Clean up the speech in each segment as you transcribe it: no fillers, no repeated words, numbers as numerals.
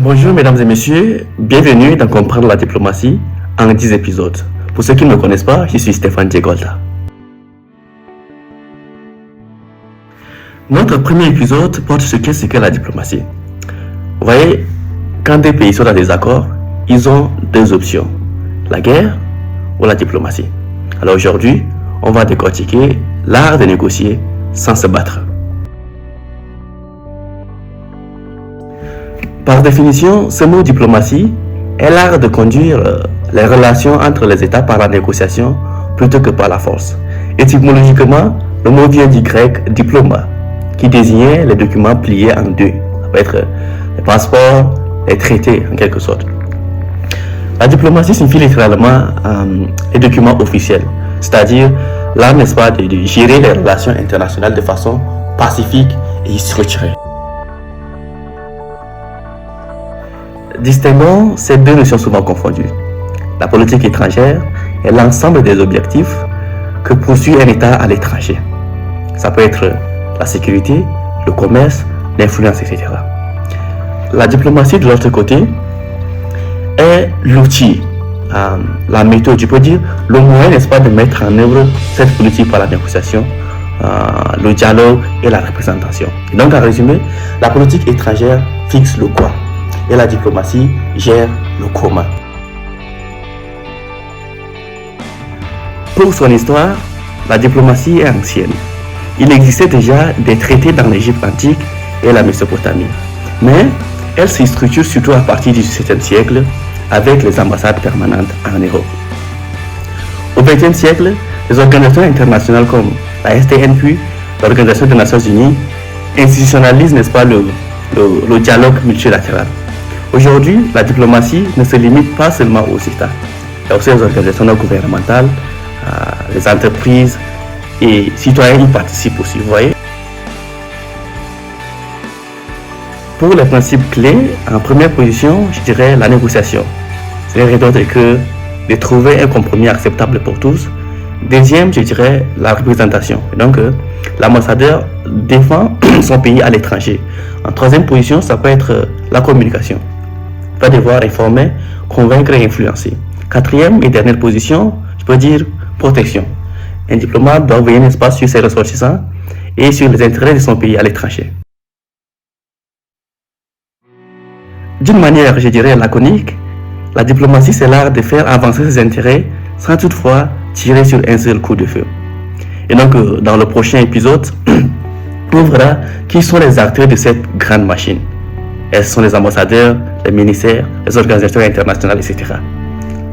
Bonjour mesdames et messieurs, bienvenue dans Comprendre la diplomatie en 10 épisodes. Pour ceux qui ne me connaissent pas, je suis Stéphane Diegolta. Notre premier épisode porte sur ce qu'est la diplomatie. Vous voyez, quand deux pays sont dans des accords, ils ont deux options, la guerre ou la diplomatie. Alors aujourd'hui, on va décortiquer l'art de négocier sans se battre. Par définition, ce mot diplomatie est l'art de conduire les relations entre les États par la négociation plutôt que par la force. Étymologiquement, le mot vient du grec diploma, qui désignait les documents pliés en deux. Ça peut être les passeports, les traités en quelque sorte. La diplomatie signifie littéralement les documents officiels, c'est-à-dire l'art, n'est-ce pas, de gérer les relations internationales de façon pacifique et structurée. Distinguons ces deux notions souvent confondues. La politique étrangère est l'ensemble des objectifs que poursuit un État à l'étranger. Ça peut être la sécurité, le commerce, l'influence, etc. La diplomatie, de l'autre côté, est l'outil, la méthode, je peux dire, le moyen, n'est-ce pas, de mettre en œuvre cette politique par la négociation, le dialogue et la représentation. Et donc, en résumé, la politique étrangère fixe le quoi et la diplomatie gère le comment. Pour son histoire, la diplomatie est ancienne. Il existait déjà des traités dans l'Égypte antique et la Mésopotamie. Mais elle se structure surtout à partir du XVIIe siècle avec les ambassades permanentes en Europe. Au XXe siècle, les organisations internationales comme la STN, l'Organisation des Nations Unies, institutionnalisent, n'est-ce pas, le dialogue multilatéral. Aujourd'hui, la diplomatie ne se limite pas seulement aux États. Il y a aussi les organisations non gouvernementales, les entreprises et citoyens y participent aussi, vous voyez. Pour les principes clés, en première position, je dirais la négociation. C'est rien d'autre que de trouver un compromis acceptable pour tous. Deuxième, je dirais la représentation. Donc, l'ambassadeur défend son pays à l'étranger. En troisième position, ça peut être la communication. Il va devoir informer, convaincre et influencer. Quatrième et dernière position, je peux dire protection. Un diplomate doit veiller, n'est-ce pas, sur ses ressortissants et sur les intérêts de son pays à l'étranger. D'une manière, je dirais, laconique, la diplomatie, c'est l'art de faire avancer ses intérêts sans toutefois tirer sur un seul coup de feu. Et donc, dans le prochain épisode, on verra qui sont les acteurs de cette grande machine. Est-ce sont les ambassadeurs, les ministères, les organisations internationales, etc.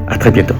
À très bientôt.